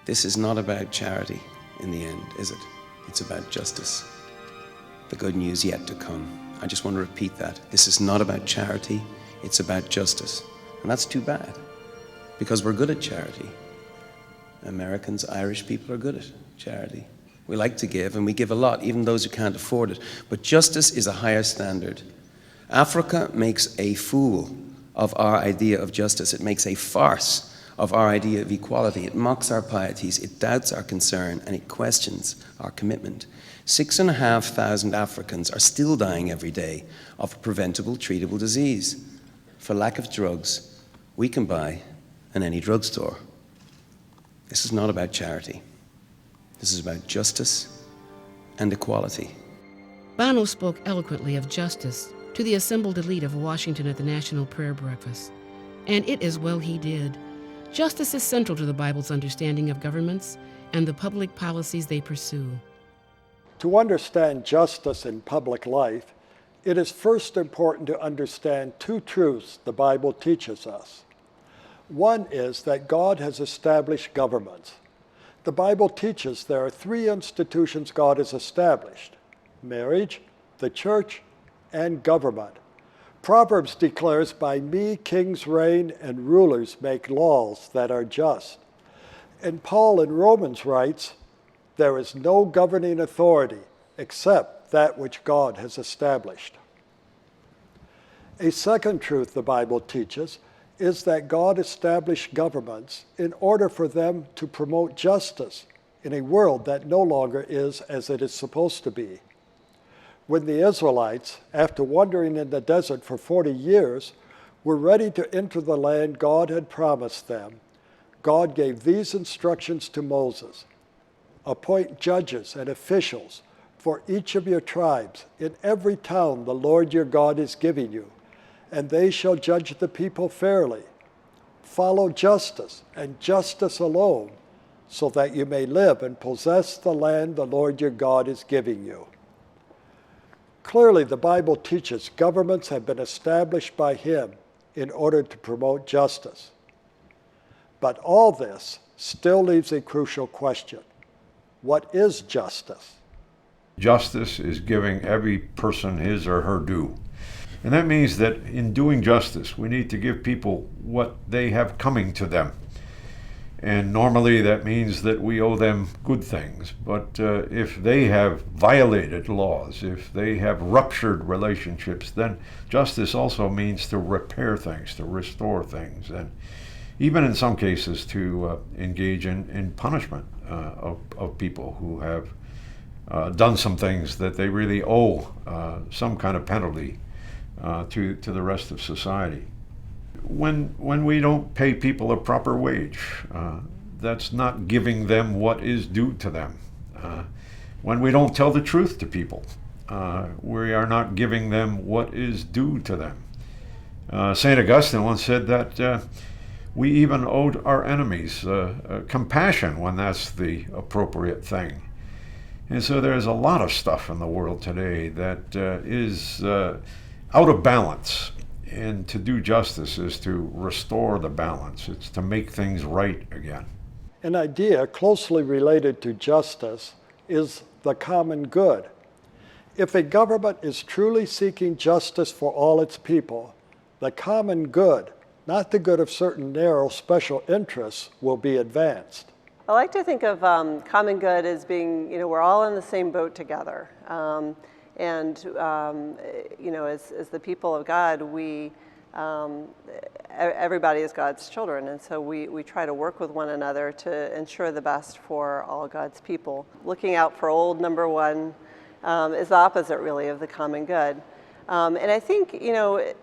This is not about charity in the end, is it? It's about justice. The good news yet to come. I just want to repeat that. This is not about charity, it's about justice. And that's too bad, because we're good at charity. Americans, Irish people are good at charity. We like to give, and we give a lot, even those who can't afford it. But justice is a higher standard. Africa makes a fool of our idea of justice. It makes a farce of our idea of equality. It mocks our pieties, it doubts our concern, and it questions our commitment. 6,500 Africans are still dying every day of a preventable, treatable disease. For lack of drugs we can buy in any drugstore. This is not about charity. This is about justice and equality. Bono spoke eloquently of justice to the assembled elite of Washington at the National Prayer Breakfast. And it is well he did. Justice is central to the Bible's understanding of governments and the public policies they pursue. To understand justice in public life, it is first important to understand two truths the Bible teaches us. One is that God has established governments. The Bible teaches there are three institutions God has established: marriage, the church, and government. Proverbs declares, "By me kings reign and rulers make laws that are just." And Paul in Romans writes, "There is no governing authority except that which God has established." A second truth the Bible teaches is that God established governments in order for them to promote justice in a world that no longer is as it is supposed to be. When the Israelites, after wandering in the desert for 40 years, were ready to enter the land God had promised them, God gave these instructions to Moses: "Appoint judges and officials for each of your tribes in every town the Lord your God is giving you, and they shall judge the people fairly. Follow justice and justice alone, so that you may live and possess the land the Lord your God is giving you." Clearly, the Bible teaches governments have been established by Him in order to promote justice. But all this still leaves a crucial question. What is justice? Justice is giving every person his or her due. And that means that in doing justice, we need to give people what they have coming to them. And normally that means that we owe them good things. But if they have violated laws, if they have ruptured relationships, then justice also means to repair things, to restore things, and even in some cases to engage in punishment of people who have done some things that they really owe some kind of penalty to the rest of society. When we don't pay people a proper wage, that's not giving them what is due to them. When we don't tell the truth to people, we are not giving them what is due to them. St. Augustine once said that we even owed our enemies compassion when that's the appropriate thing. And so there's a lot of stuff in the world today that is out of balance. And to do justice is to restore the balance. It's to make things right again. An idea closely related to justice is the common good. If a government is truly seeking justice for all its people, the common good, not the good of certain narrow special interests, will be advanced. I like to think of common good as being, we're all in the same boat together. As the people of God, everybody is God's children, and so we try to work with one another to ensure the best for all God's people. Looking out for old number one is the opposite, really, of the common good. And I think,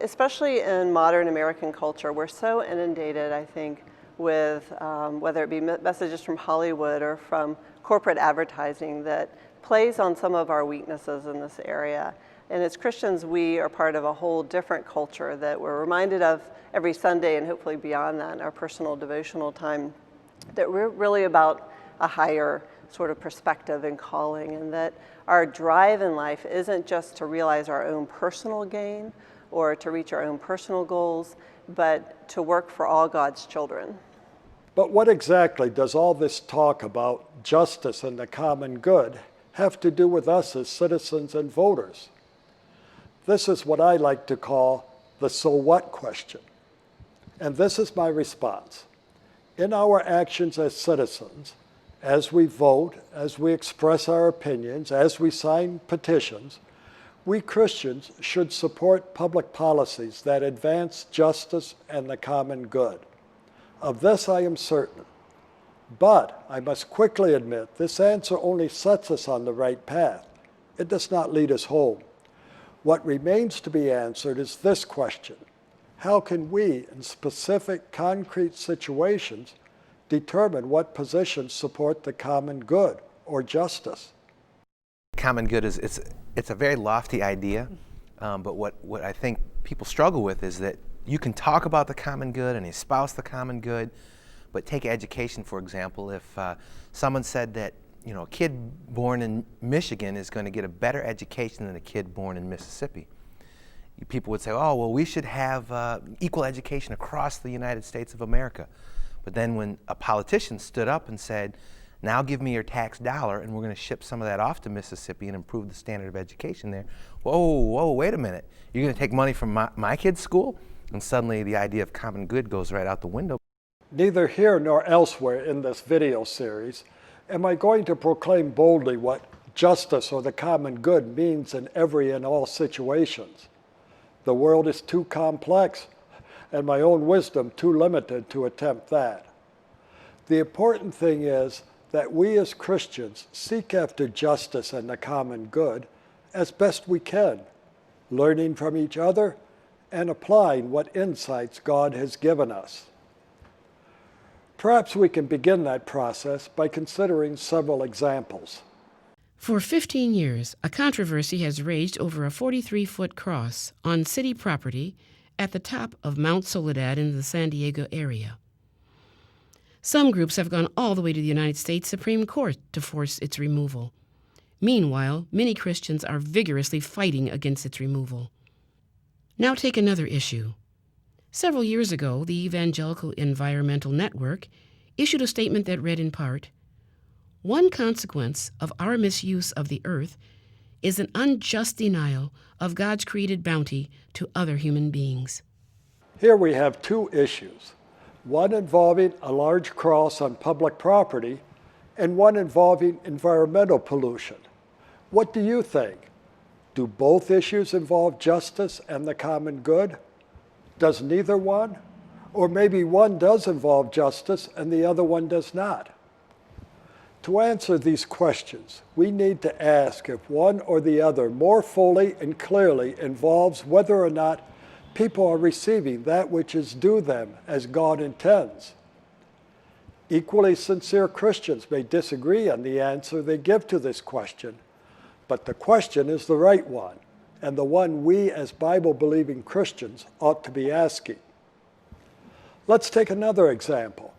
especially in modern American culture, we're so inundated, I think, with whether it be messages from Hollywood or from corporate advertising that plays on some of our weaknesses in this area. And as Christians, we are part of a whole different culture that we're reminded of every Sunday, and hopefully beyond that in our personal devotional time, that we're really about a higher sort of perspective and calling, and that our drive in life isn't just to realize our own personal gain or to reach our own personal goals, but to work for all God's children. But what exactly does all this talk about justice and the common good have to do with us as citizens and voters? This is what I like to call the so what question. And this is my response. In our actions as citizens, as we vote, as we express our opinions, as we sign petitions, we Christians should support public policies that advance justice and the common good. Of this I am certain. But I must quickly admit, this answer only sets us on the right path. It does not lead us home. What remains to be answered is this question: how can we, in specific, concrete situations, determine what positions support the common good or justice? Common good is it's a very lofty idea, but what I think people struggle with is that you can talk about the common good and espouse the common good, but take education, for example. If someone said that a kid born in Michigan is going to get a better education than a kid born in Mississippi, people would say, oh, well, we should have equal education across the United States of America. But then when a politician stood up and said, now give me your tax dollar and we're going to ship some of that off to Mississippi and improve the standard of education there. Whoa, wait a minute. You're going to take money from my kid's school? And suddenly the idea of common good goes right out the window. Neither here nor elsewhere in this video series am I going to proclaim boldly what justice or the common good means in every and all situations. The world is too complex, and my own wisdom too limited to attempt that. The important thing is that we as Christians seek after justice and the common good as best we can, learning from each other and applying what insights God has given us. Perhaps we can begin that process by considering several examples. For 15 years, a controversy has raged over a 43-foot cross on city property at the top of Mount Soledad in the San Diego area. Some groups have gone all the way to the United States Supreme Court to force its removal. Meanwhile, many Christians are vigorously fighting against its removal. Now take another issue. Several years ago, the Evangelical Environmental Network issued a statement that read in part, "One consequence of our misuse of the earth is an unjust denial of God's created bounty to other human beings." Here we have two issues, one involving a large cross on public property and one involving environmental pollution. What do you think? Do both issues involve justice and the common good? Does neither one? Or maybe one does involve justice and the other one does not? To answer these questions, we need to ask if one or the other more fully and clearly involves whether or not people are receiving that which is due them as God intends. Equally sincere Christians may disagree on the answer they give to this question, but the question is the right one, and the one we as Bible-believing Christians ought to be asking. Let's take another example.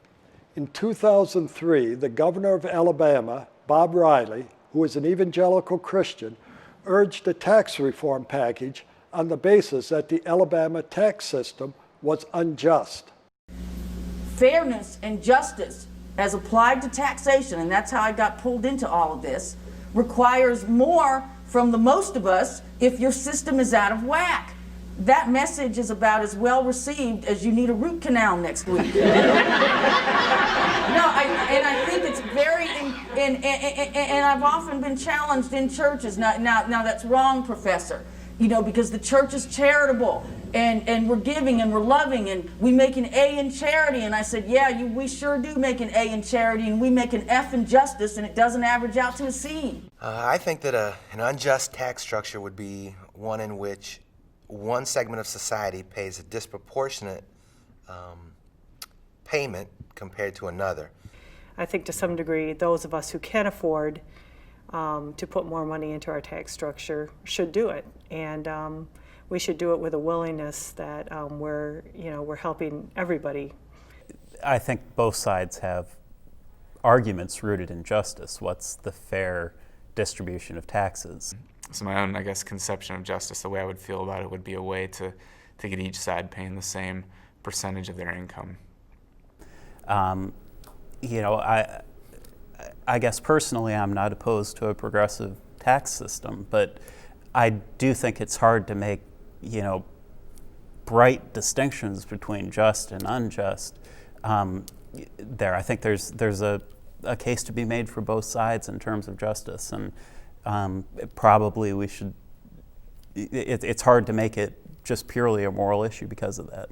In 2003, the governor of Alabama, Bob Riley, who is an evangelical Christian, urged a tax reform package on the basis that the Alabama tax system was unjust. Fairness and justice as applied to taxation, and that's how I got pulled into all of this, requires more from the most of us if your system is out of whack. That message is about as well received as you need a root canal next week. I think it's very, and I've often been challenged in churches. Now that's wrong, Professor. Because the church is charitable, and we're giving, and we're loving, and we make an A in charity. And I said, yeah, we sure do make an A in charity, and we make an F in justice, and it doesn't average out to a C. I think that an unjust tax structure would be one in which one segment of society pays a disproportionate payment compared to another. I think to some degree, those of us who can afford to put more money into our tax structure should do it, and we should do it with a willingness that we're helping everybody. I think both sides have arguments rooted in justice. What's the fair distribution of taxes? So my own, conception of justice, the way I would feel about it would be a way to get each side paying the same percentage of their income. I guess personally I'm not opposed to a progressive tax system, but I do think it's hard to make, bright distinctions between just and unjust. I think there's a case to be made for both sides in terms of justice, and probably we should. It's hard to make it just purely a moral issue because of that.